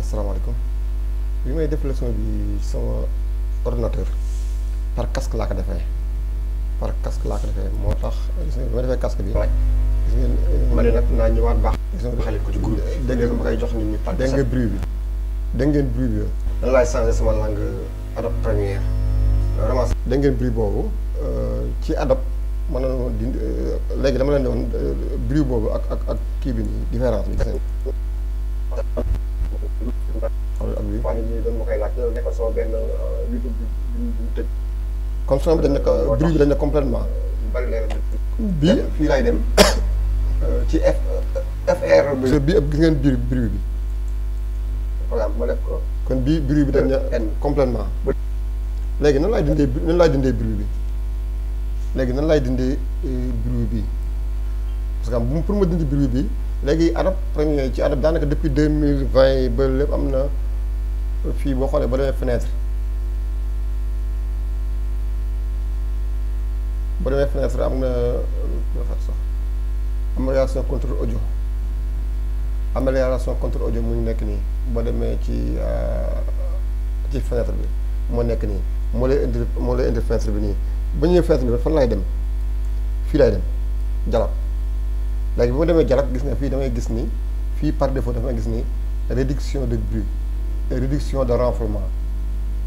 asalaamaaleykum bi may def leçon bi sama ordinateur par casque laa ko defee moo tax gis nga bi ma defee casque bi. gis ngeen ma ne nag naa ñëwaat baax. gis nga xale ko ci groupe bi. dégg nga ma koy jox nit ñi par dégg nga bruit bi dégg ngeen bruit bi. nan laay changé sama langue Adobe Premiere vraiment. dégg ngeen bruit boobu ci Adobe mën na dindi léegi dama leen di woon bruit boobu ak kii bi nii différence bi. ak bi wax nañu doon ma koy laaj loolu nekkoon sama benn YouTube bi tëj. comme son bi dañ ne ko bruit bi dañ ne complètement bari leer bii fii laay dem ci FR bi. bii ëpp gis ngeen bruit bi programme ma def ko. kon bii bruit bi dañ ne complètement léegi nan laay dindee bruit bi léegi nan laay dindee bruit bi parce que pour ma dindi bruit bi léegi Adobe Premiere ci Adobe daanaka depuis 2020 ba lépp am na fii boo xoolee ba demee fenêtre am na sax amélioration contrôle audio mu nekk nii boo demee ci fenêtre bi moo nekk nii moo lay indi fenêtre bi nii ba ñëwee fenêtre bi fan laay dem fii laay dem jalab léegi bi ma demee jalab gis nga fii damay gis ni fii par défaut damay gis ni réduction de bruit et réduction de renflement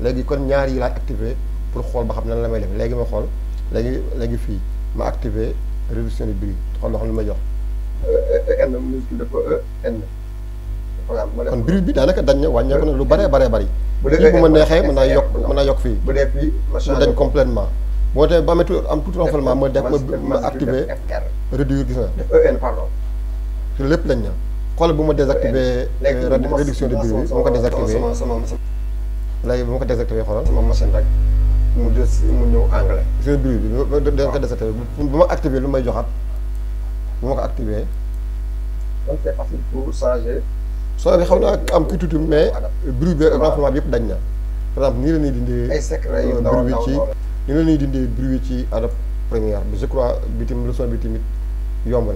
léegi kon ñaar yi laay activé pour xool ba xam nan la may def léegi ma xool léegi fii ma activé réduction de bruit xool loo xam ne may jox. kon bruit bi daanaka dañ ne wàññeeku na lu bëree bari. fii bu ma neexee mën naa yokk fii. bu dee fii mu dañ complètement boo demee ba am tout renflement ma def ma activé réduire gis nga. te lépp lañ na xool bu ma désactivé réduction de bruit bi bu ma ko désactivé léegi bu ma ko désactivé xoolal sama machine rek mu ñëw anglais. gis nga bruit bi da nga ko désactivé bu ma activé lu may joxaat bu ma ko activé. donc c'est facile pour changer. soo bi xaw naa am kii tuuti mais bruit bi ak renflement bi yëpp dañ na par exemple nii la ñuy dindee ay secret yu bruit bi ci nii la ñuy dindee bruit ci Adobe Premiere bi je crois bi tamit leçon bi tamit yomb na.